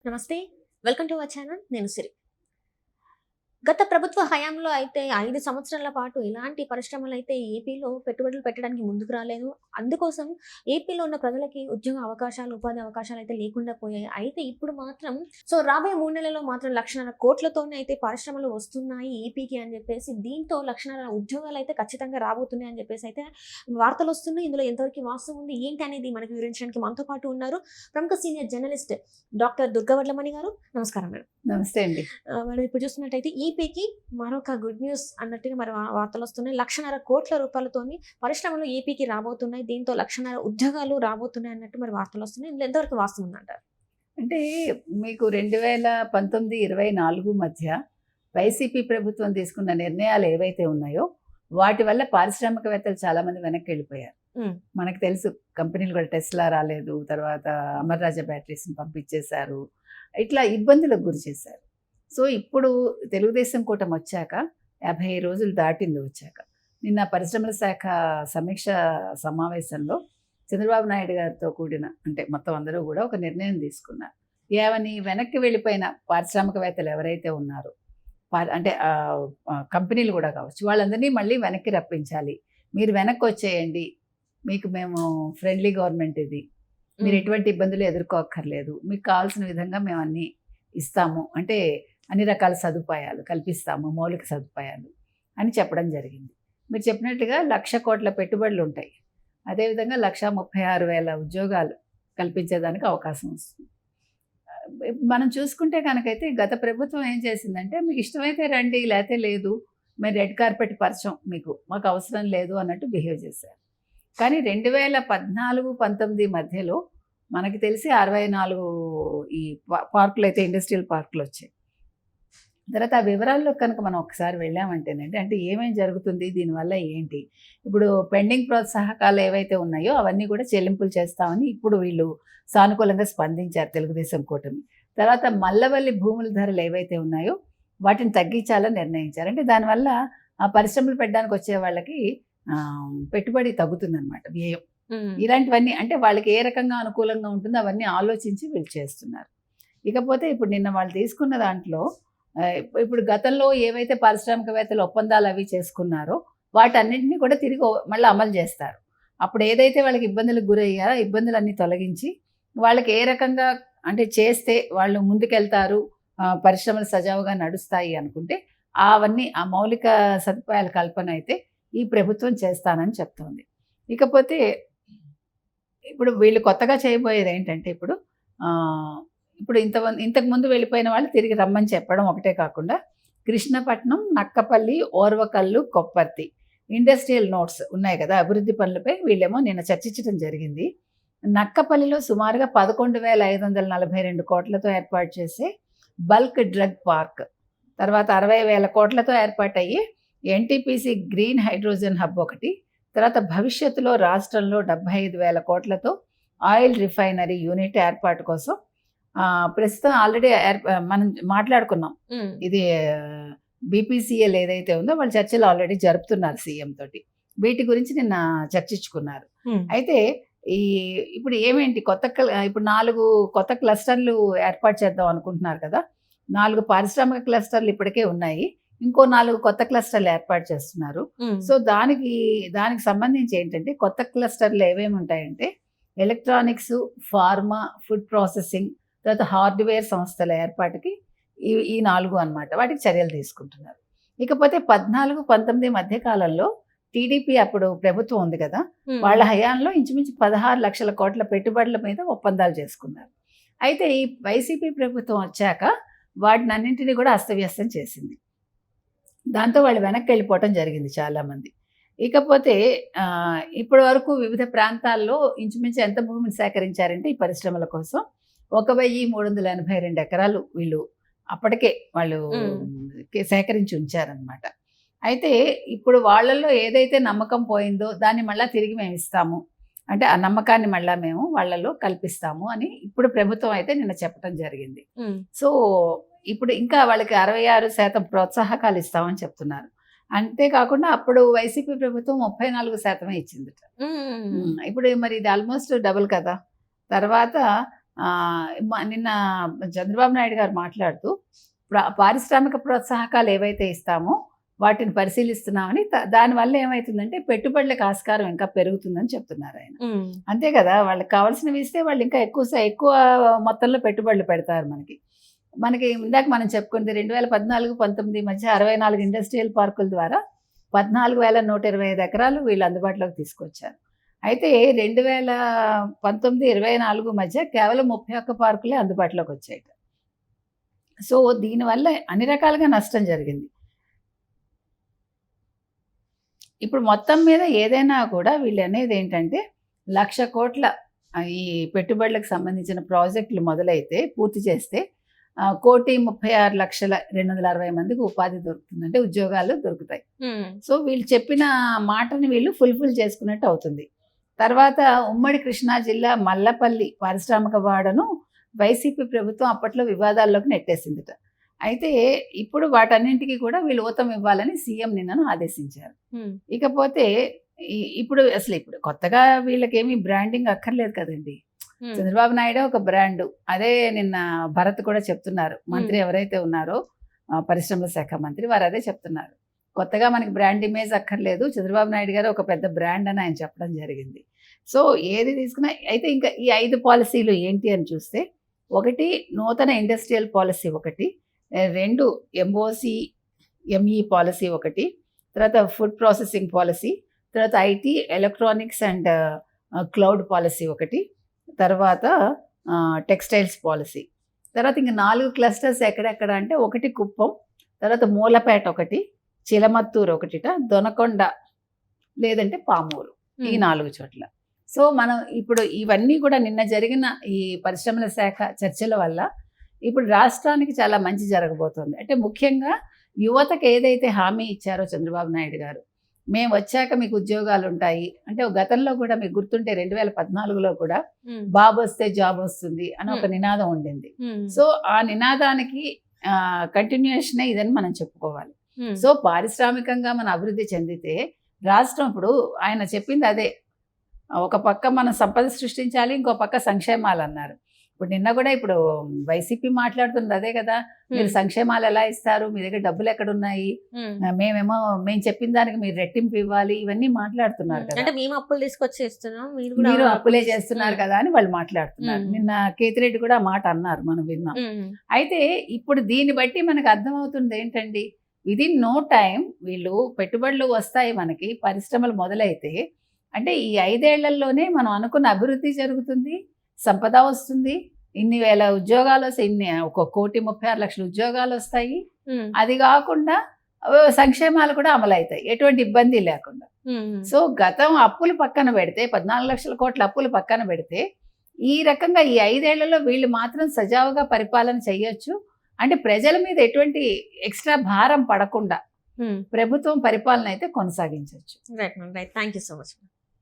నమస్తే. Welcome to our channel. నేను సిరి. గత ప్రభుత్వ హయాంలో అయితే 5 సంవత్సరాల పాటు ఎలాంటి పరిశ్రమలైతే ఏపీలో పెట్టుబడులు పెట్టడానికి ముందుకు రాలేదు. అందుకోసం ఏపీలో ఉన్న ప్రజలకి ఉద్యోగ అవకాశాలు, ఉపాధి అవకాశాలైతే లేకుండా పోయాయి. అయితే ఇప్పుడు మాత్రం రాబోయే 3 నెలల్లో మాత్రం 1,50,000 కోట్లతోనే అయితే పరిశ్రమలు వస్తున్నాయి ఏపీకి అని చెప్పేసి, దీంతో 1,50,000 ఉద్యోగాలైతే ఖచ్చితంగా రాబోతున్నాయి అని చెప్పేసి అయితే వార్తలొస్తున్నాయి. ఇందులో ఎంతవరకు వాస్తవం ఉంది, ఏంటి అనేది మనకు వివరించడానికి మనతో పాటు ఉన్నారు ప్రముఖ సీనియర్ జర్నలిస్ట్ డాక్టర్ దుర్గావడ్లమణి గారు. నమస్కారం మేడం. నమస్తే అండి. మనం ఇప్పుడు చూస్తున్నట్టయితే ఈపీకి మరొక గుడ్ న్యూస్ అన్నట్టుగా మరి వార్తలు వస్తున్నాయి. 1,50,000 కోట్ల రూపాయలతోని పరిశ్రమలు ఏపీకి రాబోతున్నాయి. దీంతో 1,50,000 ఉద్యోగాలు రాబోతున్నాయి అన్నట్టు మరి వార్తలు వస్తున్నాయి. ఇందులో ఎంతవరకు వాస్తవం ఉందంటారు? అంటే మీకు 2019-24 మధ్య వైసీపీ ప్రభుత్వం తీసుకున్న నిర్ణయాలు ఏవైతే ఉన్నాయో వాటి వల్ల పారిశ్రామికవేత్తలు చాలా మంది వెనక్కి వెళ్ళిపోయారు. మనకు తెలుసు, కంపెనీలు కూడా టెస్లా రాలేదు, తర్వాత అమర్ రాజా బ్యాటరీస్ని పంపించేశారు, ఇట్లా ఇబ్బందులకు గురి చేశారు. సో ఇప్పుడు తెలుగుదేశం కూటమి వచ్చాక 50 రోజులు దాటింది. వచ్చాక నిన్న పరిశ్రమల శాఖ సమీక్ష సమావేశంలో చంద్రబాబు నాయుడు గారితో కూడిన అంటే మొత్తం అందరూ కూడా ఒక నిర్ణయం తీసుకున్నారు. ఏమని, వెనక్కి వెళ్ళిపోయిన పారిశ్రామికవేత్తలు ఎవరైతే ఉన్నారో అంటే కంపెనీలు కూడా కావచ్చు, వాళ్ళందరినీ మళ్ళీ వెనక్కి రప్పించాలి. మీరు వెనక్కి వచ్చేయండి, మీకు మేము ఫ్రెండ్లీ గవర్నమెంట్, ఇది మీరు ఎటువంటి ఇబ్బందులు ఎదుర్కోక్కర్లేదు, మీకు కావాల్సిన విధంగా మేము అన్నీ ఇస్తాము, అంటే అన్ని రకాల సదుపాయాలు కల్పిస్తాము, మౌలిక సదుపాయాలు అని చెప్పడం జరిగింది. మీరు చెప్పినట్టుగా 1,00,000 కోట్ల పెట్టుబడులు ఉంటాయి. అదేవిధంగా 1,36,000 ఉద్యోగాలు కల్పించేదానికి అవకాశం వస్తుంది. మనం చూసుకుంటే కనుకైతే గత ప్రభుత్వం ఏం చేసిందంటే, మీకు ఇష్టమైతే రండి, లేకపోతే లేదు, మీరు రెడ్ కార్పెట్ పరిచయం, మాకు అవసరం లేదు అన్నట్టు బిహేవ్ చేశారు. కానీ 2014-19 మధ్యలో మనకి తెలిసి 64 ఈ పార్కులు అయితే ఇండస్ట్రియల్ పార్కులు వచ్చాయి. తర్వాత ఆ వివరాల్లో కనుక మనం ఒకసారి వెళ్ళామంటేనండి, అంటే ఏమేమి జరుగుతుంది, దీనివల్ల ఏంటి, ఇప్పుడు పెండింగ్ ప్రోత్సాహకాలు ఏవైతే ఉన్నాయో అవన్నీ కూడా చెల్లింపులు చేస్తామని ఇప్పుడు వీళ్ళు సానుకూలంగా స్పందించారు తెలుగుదేశం కూటమి. తర్వాత మల్లవల్లి భూముల ధరలు ఏవైతే ఉన్నాయో వాటిని తగ్గించాలని నిర్ణయించారు. అంటే దానివల్ల ఆ పరిశ్రమలు పెట్టడానికి వచ్చే వాళ్ళకి పెట్టుబడి తగ్గుతుందన్నమాట, వ్యయం. ఇలాంటివన్నీ అంటే వాళ్ళకి ఏ రకంగా అనుకూలంగా ఉంటుందో అవన్నీ ఆలోచించి వీళ్ళు చేస్తున్నారు. ఇకపోతే ఇప్పుడు నిన్న వాళ్ళు తీసుకున్న దాంట్లో ఇప్పుడు గతంలో ఏవైతే పారిశ్రామికవేత్తలు ఒప్పందాలు అవి చేసుకున్నారో వాటన్నింటినీ కూడా తిరిగి మళ్ళీ అమలు చేస్తారు. అప్పుడు ఏదైతే వాళ్ళకి ఇబ్బందులకు గురయ్యారో ఇబ్బందులన్నీ తొలగించి వాళ్ళకి ఏ రకంగా అంటే చేస్తే వాళ్ళు ముందుకెళ్తారు, పరిశ్రమలు సజావుగా నడుస్తాయి అనుకుంటే అవన్నీ ఆ మౌలిక సదుపాయాల కల్పన అయితే ఈ ప్రభుత్వం చేస్తానని చెప్తోంది. ఇకపోతే ఇప్పుడు వీళ్ళు కొత్తగా చేయబోయేది ఏంటంటే, ఇప్పుడు ఇంతకుముందు వెళ్ళిపోయిన వాళ్ళు తిరిగి రమ్మని చెప్పడం ఒకటే కాకుండా కృష్ణపట్నం, నక్కపల్లి, ఓర్వకల్లు, కొప్పర్తి ఇండస్ట్రియల్ నోట్స్ ఉన్నాయి కదా, అభివృద్ధి పనులపై వీళ్ళేమో నిన్న చర్చించడం జరిగింది. నక్కపల్లిలో సుమారుగా 11,542 కోట్లతో ఏర్పాటు చేసే బల్క్ డ్రగ్ పార్క్, తర్వాత 60,000 కోట్లతో ఏర్పాటయ్యే ఎన్టీపీసీ గ్రీన్ హైడ్రోజన్ హబ్ ఒకటి, తర్వాత భవిష్యత్తులో రాష్ట్రంలో 75,000 కోట్లతో ఆయిల్ రిఫైనరీ యూనిట్ ఏర్పాటు కోసం ప్రస్తుతం ఆల్రెడీ మనం మాట్లాడుకున్నాం. ఇది బీపీసీఎల్ ఏదైతే ఉందో వాళ్ళు చర్చలు ఆల్రెడీ జరుపుతున్నారు సీఎం తోటి, వీటి గురించి నిన్న చర్చించుకున్నారు. అయితే ఇప్పుడు ఏమేంటి ఇప్పుడు 4 కొత్త క్లస్టర్లు ఏర్పాటు చేద్దాం అనుకుంటున్నారు కదా. 4 పారిశ్రామిక క్లస్టర్లు ఇప్పటికే ఉన్నాయి, ఇంకో 4 కొత్త క్లస్టర్లు ఏర్పాటు చేస్తున్నారు. సో దానికి సంబంధించి ఏంటంటే, కొత్త క్లస్టర్లు ఏమేమి ఉంటాయంటే ఎలక్ట్రానిక్స్, ఫార్మా, ఫుడ్ ప్రాసెసింగ్, తర్వాత హార్డ్వేర్ సంస్థల ఏర్పాటుకి ఈ 4 అన్నమాట. వాటికి చర్యలు తీసుకుంటున్నారు. ఇకపోతే 14-19 మధ్య కాలంలో టీడీపీ అప్పుడు ప్రభుత్వం ఉంది కదా, వాళ్ళ హయాంలో ఇంచుమించు 16 లక్షల కోట్ల పెట్టుబడుల మీద ఒప్పందాలు చేసుకున్నారు. అయితే ఈ వైసీపీ ప్రభుత్వం వచ్చాక వాటిని అన్నింటినీ కూడా అస్తవ్యస్తం చేసింది. దాంతో వాళ్ళు వెనక్కి వెళ్ళిపోవటం జరిగింది చాలామంది. ఇకపోతే ఇప్పటి వరకు వివిధ ప్రాంతాల్లో ఇంచుమించు ఎంత భూమిని సేకరించారంటే ఈ పరిశ్రమల కోసం 1,382 ఎకరాలు వీళ్ళు అప్పటికే వాళ్ళు సేకరించి ఉంచారనమాట. అయితే ఇప్పుడు వాళ్ళల్లో ఏదైతే నమ్మకం పోయిందో దాన్ని మళ్ళీ తిరిగి మేము ఇస్తాము, అంటే ఆ నమ్మకాన్ని మళ్ళీ మేము వాళ్ళలో కల్పిస్తాము అని ఇప్పుడు ప్రభుత్వం అయితే నిన్న చెప్పడం జరిగింది. సో ఇప్పుడు ఇంకా వాళ్ళకి 66% ప్రోత్సాహకాలు ఇస్తామని చెప్తున్నారు. అంతేకాకుండా అప్పుడు వైసీపీ ప్రభుత్వం 34% ఇచ్చిందట. ఇప్పుడు మరి ఇది ఆల్మోస్ట్ డబుల్ కదా. తర్వాత నిన్న చంద్రబాబు నాయుడు గారు మాట్లాడుతూ పారిశ్రామిక ప్రోత్సాహకాలు ఏవైతే ఇస్తామో వాటిని పరిశీలిస్తున్నామని, దానివల్ల ఏమవుతుందంటే పెట్టుబడులకు ఆస్కారం ఇంకా పెరుగుతుందని చెప్తున్నారు ఆయన. అంతే కదా, వాళ్ళకి కావాల్సినవి ఇస్తే వాళ్ళు ఇంకా ఎక్కువ మొత్తంలో పెట్టుబడులు పెడతారు. మనకి ఇందాక మనం చెప్పుకుంది 2014-19 మధ్య 64 ఇండస్ట్రియల్ పార్కుల ద్వారా 14,125 ఎకరాలు వీళ్ళు అందుబాటులోకి తీసుకొచ్చారు. అయితే 2019-24 మధ్య కేవలం 31 పార్కులే అందుబాటులోకి వచ్చాయి. సో దీనివల్ల అన్ని రకాలుగా నష్టం జరిగింది. ఇప్పుడు మొత్తం మీద ఏదైనా కూడా వీళ్ళు అనేది ఏంటంటే 1,00,000 కోట్ల ఈ పెట్టుబడులకు సంబంధించిన ప్రాజెక్టులు మొదలైతే పూర్తి చేస్తే 1,36,260 మందికి ఉపాధి దొరుకుతుంది, అంటే ఉద్యోగాలు దొరుకుతాయి. సో వీళ్ళు చెప్పిన మాటని వీళ్ళు ఫుల్ఫిల్ చేసుకున్నట్టు అవుతుంది. తర్వాత ఉమ్మడి కృష్ణా జిల్లా మల్లపల్లి పారిశ్రామిక వాడను వైసీపీ ప్రభుత్వం అప్పట్లో వివాదాల్లోకి నెట్టేసిందిట. అయితే ఇప్పుడు వాటన్నింటికి కూడా వీళ్ళు ఊతం ఇవ్వాలని సీఎం నిన్నను ఆదేశించారు. ఇకపోతే ఇప్పుడు కొత్తగా వీళ్ళకేమీ బ్రాండింగ్ అక్కర్లేదు కదండి. చంద్రబాబు నాయుడు ఒక బ్రాండ్, అదే నిన్న భరత్ కూడా చెప్తున్నారు. మంత్రి ఎవరైతే ఉన్నారో పరిశ్రమల శాఖ మంత్రి, వారు అదే చెప్తున్నారు. కొత్తగా మనకి బ్రాండ్ ఇమేజ్ అక్కర్లేదు, చంద్రబాబు నాయుడు గారు ఒక పెద్ద బ్రాండ్ అని ఆయన చెప్పడం జరిగింది. సో ఏది తీసుకున్నా అయితే ఇంకా ఈ 5 పాలసీలు ఏంటి అని చూస్తే, 1 నూతన industrial policy, 2 MOC ME policy, తర్వాత ఫుడ్ ప్రాసెసింగ్ పాలసీ, తర్వాత IT electronics and cloud policy, తర్వాత టెక్స్టైల్స్ పాలసీ. తర్వాత ఇంక 4 క్లస్టర్స్ ఎక్కడెక్కడ అంటే, 1 కుప్పం, తర్వాత మూలపేట, చిలమత్తూరు, దొనకొండ లేదంటే పామూరు, ఈ 4 చోట్ల. సో మనం ఇప్పుడు ఇవన్నీ కూడా నిన్న జరిగిన ఈ పరిశ్రమల శాఖ చర్చల వల్ల ఇప్పుడు రాష్ట్రానికి చాలా మంచి జరగబోతోంది. అంటే ముఖ్యంగా యువతకు ఏదైతే హామీ ఇచ్చారో చంద్రబాబు నాయుడు గారు, మేము వచ్చాక మీకు ఉద్యోగాలు ఉంటాయి అంటే, గతంలో కూడా మీకు గుర్తుంటే 2014లో కూడా బాబు వస్తే జాబ్ వస్తుంది అని ఒక నినాదం ఉండింది. సో ఆ నినాదానికి కంటిన్యూషనే ఇదని మనం చెప్పుకోవాలి. సో పారిశ్రామికంగా మన అభివృద్ధి చెందితే రాష్ట్రం, ఇప్పుడు ఆయన చెప్పింది అదే, ఒక పక్క మనం సంపద సృష్టించాలి, ఇంకో పక్క సంక్షేమాలు అన్నారు. ఇప్పుడు నిన్న కూడా ఇప్పుడు వైసీపీ మాట్లాడుతుంది అదే కదా, మీరు సంక్షేమాలు ఎలా ఇస్తారు, మీ దగ్గర డబ్బులు ఎక్కడున్నాయి, మేము చెప్పిన దానికి మీరు రెట్టింపు ఇవ్వాలి, ఇవన్నీ మాట్లాడుతున్నారు కదా. అంటే మేము అప్పులు తీసుకొచ్చి ఇస్తున్నాం, మీరు అప్పులే చేస్తున్నారు కదా అని వాళ్ళు మాట్లాడుతున్నారు. నిన్న కేతిరెడ్డి కూడా ఆ మాట అన్నారు, మనం విన్నాం. అయితే ఇప్పుడు దీన్ని బట్టి మనకు అర్థమవుతుంది ఏంటండి, విదిన్ నో టైం వీళ్ళు పెట్టుబడులు వస్తాయి, మనకి పరిశ్రమలు మొదలైతే, అంటే ఈ 5 ఏళ్లలోనే మనం అనుకున్న అభివృద్ధి జరుగుతుంది, సంపద వస్తుంది, ఇన్ని వేల ఉద్యోగాలు వస్తాయి, 1,36,00,000 ఉద్యోగాలు వస్తాయి. అది కాకుండా సంక్షేమాలు కూడా అమలవుతాయి, ఎటువంటి ఇబ్బంది లేకుండా. సో గతం అప్పులు పక్కన పెడితే, 14 లక్షల కోట్ల అప్పులు పక్కన పెడితే, ఈ రకంగా ఈ 5 ఏళ్లలో వీళ్ళు మాత్రం సజావుగా పరిపాలన చేయొచ్చు. అంటే ప్రజల మీద ఎటువంటి ఎక్స్ట్రా భారం పడకుండా ప్రభుత్వం పరిపాలన అయితే కొనసాగించవచ్చు. Right thank you so much.